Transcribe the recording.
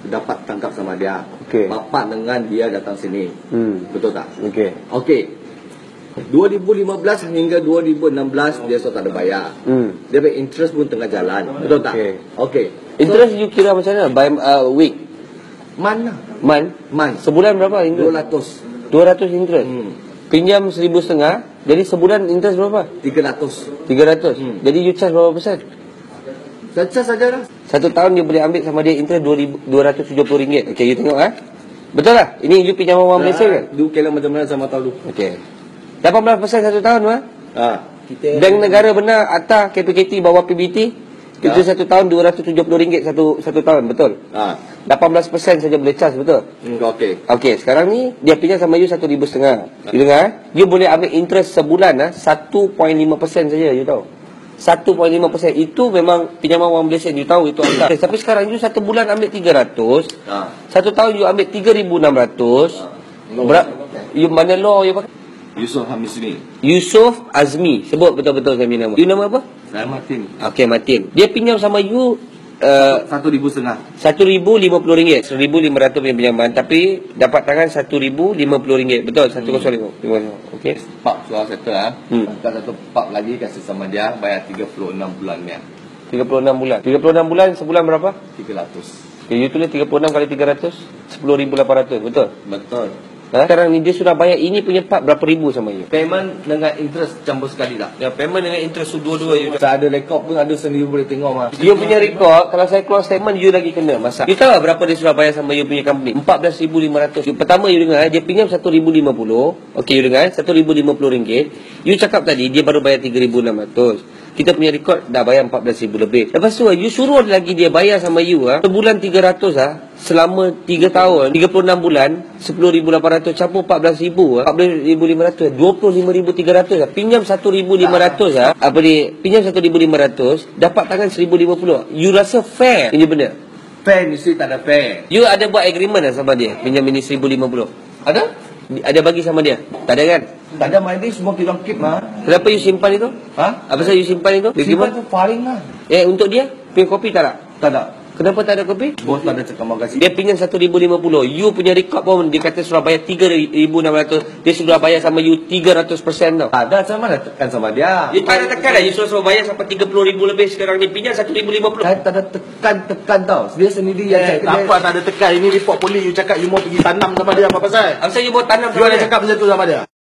dapat tangkap sama dia. Okey. Bapak dengan dia datang sini. Betul tak? Okey. Okey. 2015 hingga 2016 dia so tak ada bayar. Dia punya interest pun tengah jalan. Betul tak? Okey. Interest you kira macam mana? By week? Mana? Man. Sebulan berapa interest? 200. 200 interest. Pinjam 1,500, jadi sebulan interest berapa? 300. 300. Jadi you charge berapa persen? Saja sajalah. 1 tahun dia boleh ambil sama dia interest RM270. Okey, you tengok Betul lah? Ini you pinjam orang Malaysia kan? Dulu kira macam mana sama tahu dulu. Okey. 18% 1 tahun Bank negara benar atas KPKT bawah PBT. Itu 1 tahun RM270 satu tahun, betul? 18% saja boleh charge, betul? Okey. Okey, sekarang ni dia pinjam sama you 1,500. You dengar? You boleh ambil interest sebulan 1.5% saja, you tahu? 1.5%. Itu memang pinjaman orang Malaysia, you tahu itu ada. Tapi sekarang you 1 bulan ambil 300. 1 tahun you ambil 3,600. You mana law you pakai? Yusuf Azmi. Sebut betul-betul saya punya nama. You nama apa? Saya Martin. Okey, Martin. Dia pinjam sama you RM1,500. RM1,050. RM1,500 punya pinjaman, tapi dapat tangan RM1,050. Betul? 1,050. Okey. Pak suara settle Angkat satu pak lagi kasih sama dia, bayar 36 bulan ni. 36 bulan. 36 bulan sebulan berapa? 300. Okay, you tulis 36 kali 300, 10,800. Betul? Betul. Sekarang ni dia sudah bayar ini punya part berapa ribu sama you? Payment dengan interest campur sekali tak? Ya, payment dengan interest dua-dua you. Saya ada rekod pun ada sendiri boleh tengok mah. You punya rekod, kalau saya keluar statement you lagi kena masak. You tahu tak berapa dia sudah bayar sama you punya company? 14,500. Pertama you dengar, dia pinjam 1,050. Okey, you dengar, RM1,050. You cakap tadi dia baru bayar 3,600. Kita punya rekod dah bayar 14,000 lebih. Lepas tu you suruh lagi dia bayar sama you sebulan 300 selama 3 tahun, 36 bulan, 10,800 campur 14,000 14,500, 25,300 Pinjam 1,500 apa ni? Pinjam 1,500, dapat tangan 1,050. You rasa fair ini benda? Fair mesti tak ada fair. You ada buat agreement sama dia pinjam ini 1,050? Ada bagi sama dia? Tak ada kan? Tak ada, main ni semua kita keep mah. Kenapa you simpan itu? Apa sebab you simpan itu? Simpan tu paling lah. Untuk dia, punya kopi tak ada? Tak ada. Kenapa tak ada kopi? Bos tak ada cakap makasih. Dia pinjam 1,050. You punya rekod pun dia kata sudah bayar 3,600. Dia sudah bayar sama you 300% tau. Ada, sama mana tekan sama dia. You tak ada tekan lah. You suruh bayar sampai 30,000 lebih sekarang ni. Pinjam 1,050. Saya tak ada tekan tau. Dia sendiri yang cakap. Apa tak ada tekan? Ini report polis. You cakap you mau pergi tanam sama dia. Apa pasal? Apa saya you bawa tanam You ada cakap macam tu sama dia?